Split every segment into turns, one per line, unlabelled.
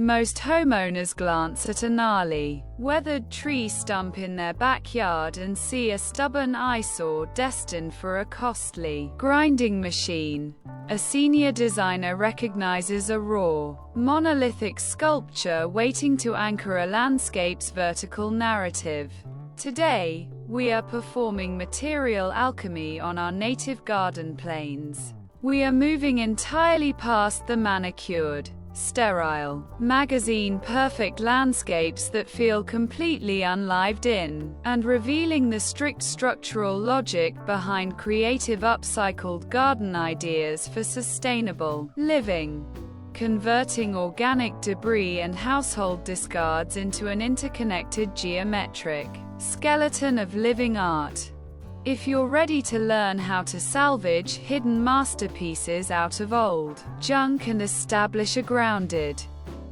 Most homeowners glance at a gnarly, weathered tree stump in their backyard and see a stubborn eyesore destined for a costly grinding machine. A senior designer recognizes a raw, monolithic sculpture waiting to anchor a landscape's vertical narrative. Today, we are performing material alchemy on our native garden plains. We are moving entirely past the manicured, sterile, magazine-perfect landscapes that feel completely unlived in, and revealing the strict structural logic behind creative upcycled garden ideas for sustainable living. Converting organic debris and household discards into an interconnected geometric skeleton of living art. If you're ready to learn how to salvage hidden masterpieces out of old junk and establish a grounded,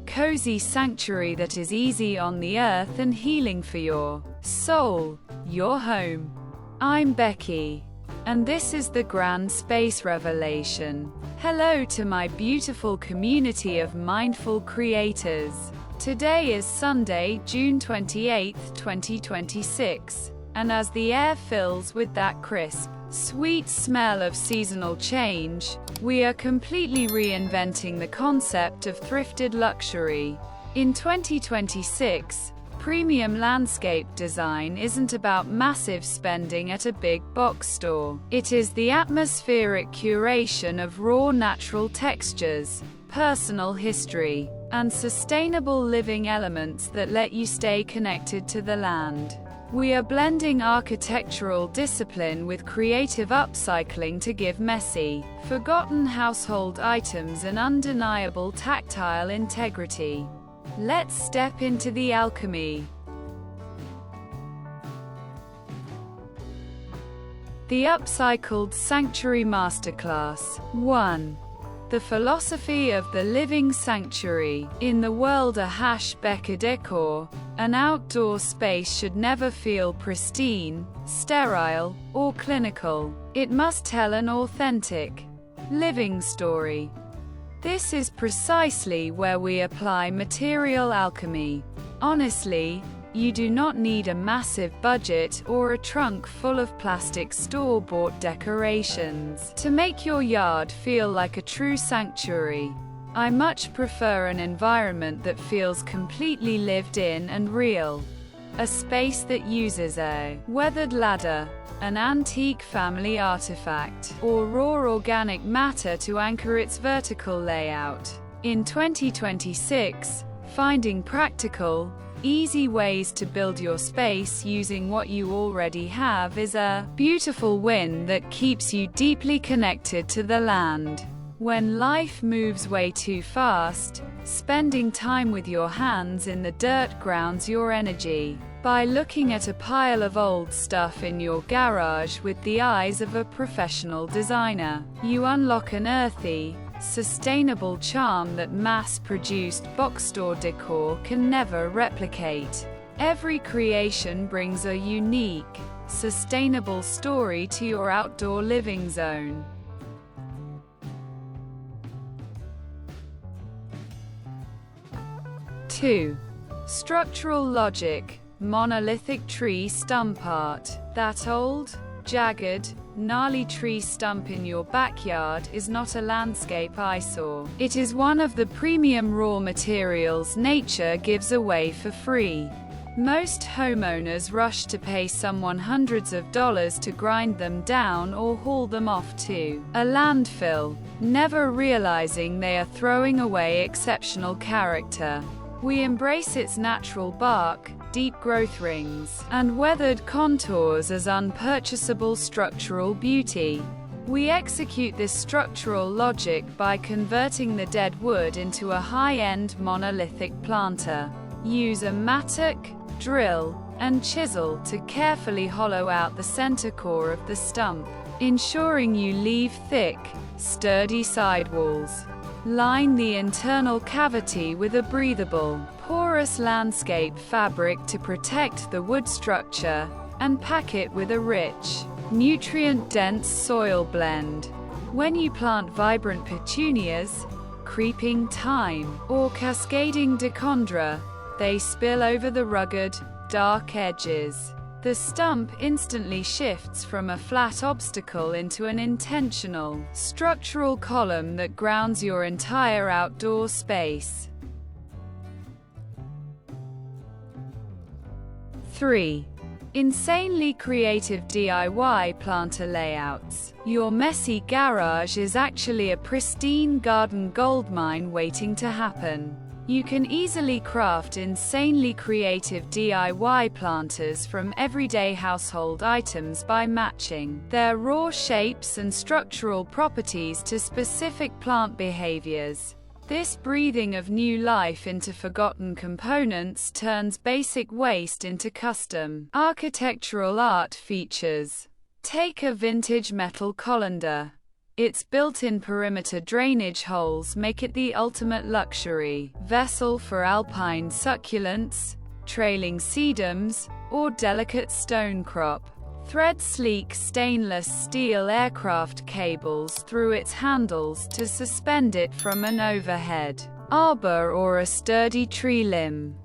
cozy sanctuary that is easy on the earth and healing for your soul, your home. I'm Beki, and this is the Grand Space Revelation. Hello to my beautiful community of mindful creators. Today is Sunday, June 28, 2026. And as the air fills with that crisp, sweet smell of seasonal change, we are completely reinventing the concept of thrifted luxury. In 2026, premium landscape design isn't about massive spending at a big box store. It is the atmospheric curation of raw natural textures, personal history, and sustainable living elements that let you stay connected to the land. We are blending architectural discipline with creative upcycling to give messy, forgotten household items an undeniable tactile integrity. Let's step into the alchemy. The Upcycled Sanctuary Masterclass 1. The philosophy of the living sanctuary. In the world of Beki Decor, an outdoor space should never feel pristine, sterile, or clinical. It must tell an authentic, living story. This is precisely where we apply material alchemy. Honestly, you do not need a massive budget or a trunk full of plastic store-bought decorations to make your yard feel like a true sanctuary. I much prefer an environment that feels completely lived in and real. A space that uses a weathered ladder, an antique family artifact, or raw organic matter to anchor its vertical layout. In 2026, finding practical, easy ways to build your space using what you already have is a beautiful win that keeps you deeply connected to the land. When life moves way too fast, spending time with your hands in the dirt grounds your energy. By looking at a pile of old stuff in your garage with the eyes of a professional designer, you unlock an earthy, sustainable charm that mass-produced box store decor can never replicate. Every creation brings a unique, sustainable story to your outdoor living zone. 2. Structural logic. Monolithic tree stump art. That old, jagged, gnarly tree stump in your backyard is not a landscape eyesore. It is one of the premium raw materials nature gives away for free. Most homeowners rush to pay someone hundreds of dollars to grind them down or haul them off to a landfill, never realizing they are throwing away exceptional character. We embrace its natural bark, deep growth rings, and weathered contours as unpurchasable structural beauty. We execute this structural logic by converting the dead wood into a high-end monolithic planter. Use a mattock, drill, and chisel to carefully hollow out the center core of the stump, ensuring you leave thick, sturdy sidewalls. Line the internal cavity with a breathable, porous landscape fabric to protect the wood structure, and pack it with a rich, nutrient-dense soil blend. When you plant vibrant petunias, creeping thyme, or cascading decondra, they spill over the rugged, dark edges. The stump instantly shifts from a flat obstacle into an intentional, structural column that grounds your entire outdoor space. 3. Insanely creative DIY planter layouts. Your messy garage is actually a pristine garden goldmine waiting to happen. You can easily craft insanely creative DIY planters from everyday household items by matching their raw shapes and structural properties to specific plant behaviors. This breathing of new life into forgotten components turns basic waste into custom, architectural art features. Take a vintage metal colander. Its built-in perimeter drainage holes make it the ultimate luxury vessel for alpine succulents, trailing sedums, or delicate stone crop. Thread sleek stainless steel aircraft cables through its handles to suspend it from an overhead arbor or a sturdy tree limb.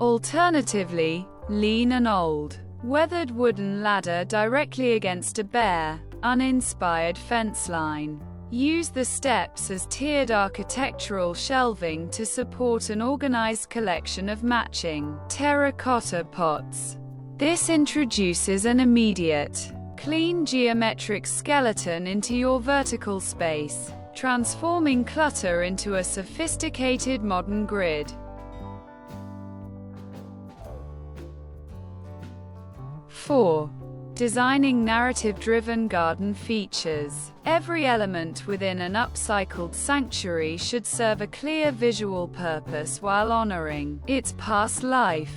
Alternatively, lean an old, weathered wooden ladder directly against a bare, uninspired fence line. Use the steps as tiered architectural shelving to support an organized collection of matching terracotta pots. This introduces an immediate, clean geometric skeleton into your vertical space, transforming clutter into a sophisticated modern grid. 4. Designing narrative-driven garden features. Every element within an upcycled sanctuary should serve a clear visual purpose while honoring its past life.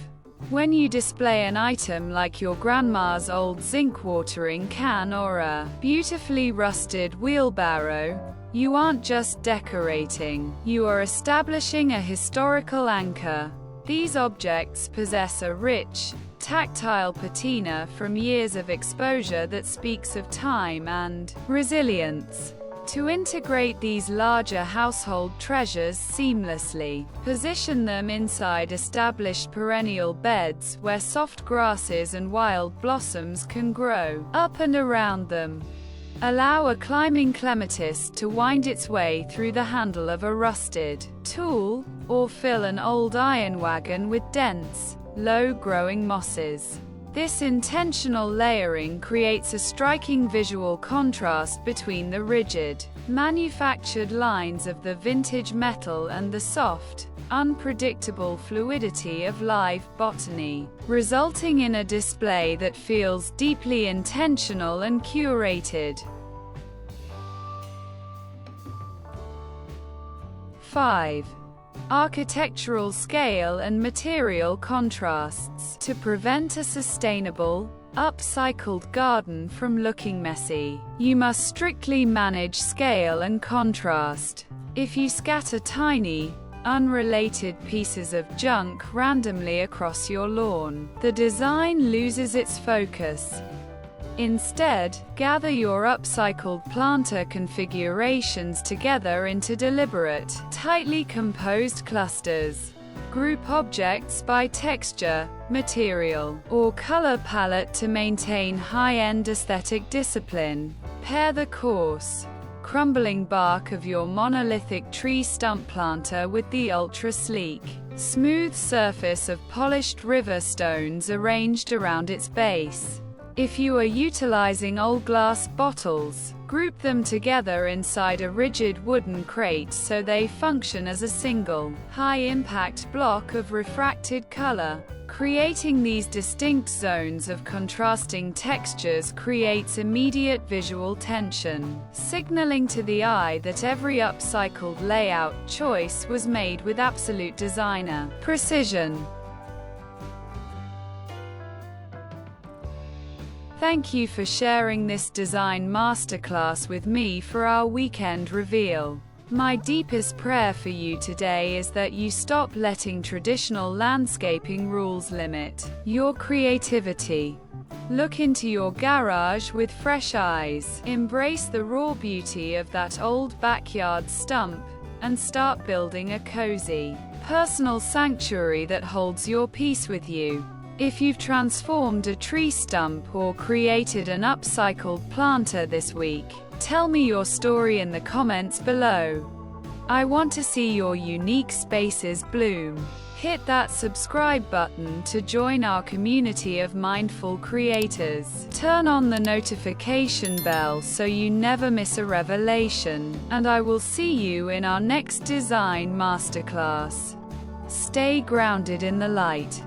When you display an item like your grandma's old zinc watering can or a beautifully rusted wheelbarrow, you aren't just decorating, you are establishing a historical anchor. These objects possess a rich, tactile patina from years of exposure that speaks of time and resilience. To integrate these larger household treasures seamlessly, position them inside established perennial beds where soft grasses and wild blossoms can grow up and around them. Allow a climbing clematis to wind its way through the handle of a rusted tool, or fill an old iron wagon with dense, low-growing mosses. This intentional layering creates a striking visual contrast between the rigid, manufactured lines of the vintage metal and the soft, unpredictable fluidity of live botany, resulting in a display that feels deeply intentional and curated. 5. Architectural scale and material contrasts. To prevent a sustainable, upcycled garden from looking messy, you must strictly manage scale and contrast. If you scatter tiny, unrelated pieces of junk randomly across your lawn, the design loses its focus. Instead, gather your upcycled planter configurations together into deliberate, tightly composed clusters. Group objects by texture, material, or color palette to maintain high-end aesthetic discipline. Pair the coarse, crumbling bark of your monolithic tree stump planter with the ultra-sleek, smooth surface of polished river stones arranged around its base. If you are utilizing old glass bottles, group them together inside a rigid wooden crate so they function as a single, high-impact block of refracted color. Creating these distinct zones of contrasting textures creates immediate visual tension, signaling to the eye that every upcycled layout choice was made with absolute designer precision. Thank you for sharing this design masterclass with me for our weekend reveal. My deepest prayer for you today is that you stop letting traditional landscaping rules limit your creativity. Look into your garage with fresh eyes. Embrace the raw beauty of that old backyard stump, and start building a cozy, personal sanctuary that holds your peace with you. If you've transformed a tree stump or created an upcycled planter this week, tell me your story in the comments below. I want to see your unique spaces bloom. Hit that subscribe button to join our community of mindful creators. Turn on the notification bell so you never miss a revelation, and I will see you in our next design masterclass. Stay grounded in the light.